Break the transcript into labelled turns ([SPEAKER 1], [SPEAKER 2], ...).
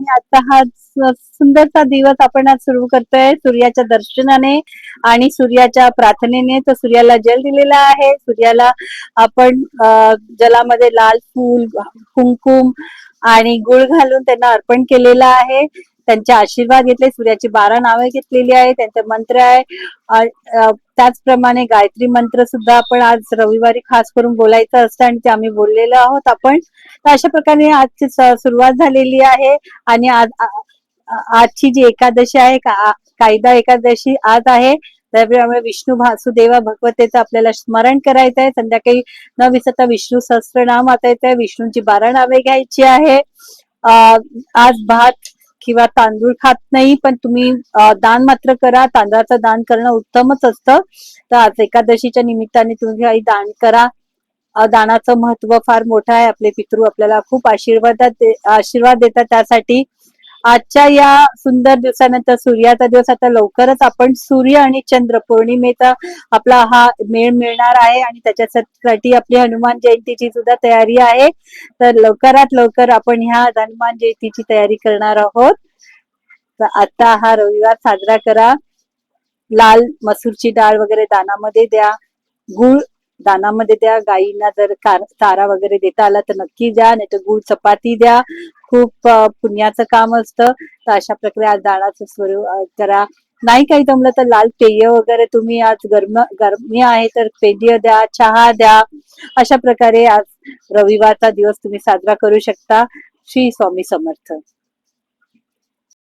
[SPEAKER 1] आणि आता हा सुंदरसा दिवस आपण आज सुरू करतोय सूर्याच्या दर्शनाने आणि सूर्याच्या प्रार्थनेने. तर सूर्याला जल दिलेला आहे. सूर्याला आपण जलामध्ये लाल फूल, कुंकुम आणि गुळ घालून त्यांना अर्पण केलेलं आहे. त्यांचे आशीर्वाद घेतले. सूर्याची 12 नावे घेतलेली आहे. त्यांचे मंत्र आहे. त्याचप्रमाणे गायत्री मंत्र सुद्धा आपण आज रविवारी खास करून बोलायचं असतं आणि ते आम्ही बोललेलो आहोत आपण. तर अशा प्रकारे आजची सुरुवात झालेली आहे. आणि आजची जी एकादशी आहे, कायदा एकादशी आज आहे. त्यामुळे विष्णू वासुदेवा भगवतेचं आपल्याला स्मरण करायचं आहे. संध्याकाळी न विसरता विष्णू सहस्त्रनाम वाचायचं आहे. विष्णूंची 12 नावे घ्यायची आहे. आज भात किंवा तांदूळ खात नाही, पण तुम्ही दान मात्र करा. तांदळाचं दान करणं उत्तमच असतं. तर आज एकादशीच्या निमित्ताने तुम्ही काही दान करा. दानाचं महत्व फार मोठं आहे. आपले पितृ आपल्याला खूप आशीर्वाद देतात. त्यासाठी आजच्या या सुंदर दिवसानंतर सूर्याचा दिवस आता लवकरच आपण सूर्य आणि चंद्र पौर्णिमेचा आपला हा मेळ मिळणार आहे आणि त्याच्यासाठी आपली हनुमान जयंतीची सुद्धा तयारी आहे. तर लवकरात लवकर आपण ह्या हनुमान जयंतीची तयारी करणार आहोत. तर आता हा रविवार साजरा करा. लाल मसूरची डाळ वगैरे दानामध्ये द्या. गुळ दानामध्ये द्या. गायींना जर चारा वगैरे देता आला तर नक्की द्या, नाही तर गुळ चपाती द्या. खूप पुण्याचं काम असतं. तर अशा प्रकारे आज दानाचं स्वरूप करा. नाही काही जमलं तर लाल पेय वगैरे तुम्ही आज गरमी आहे तर पेय द्या, चहा द्या. अशा प्रकारे आज रविवारचा दिवस तुम्ही साजरा करू शकता. श्री स्वामी समर्थ.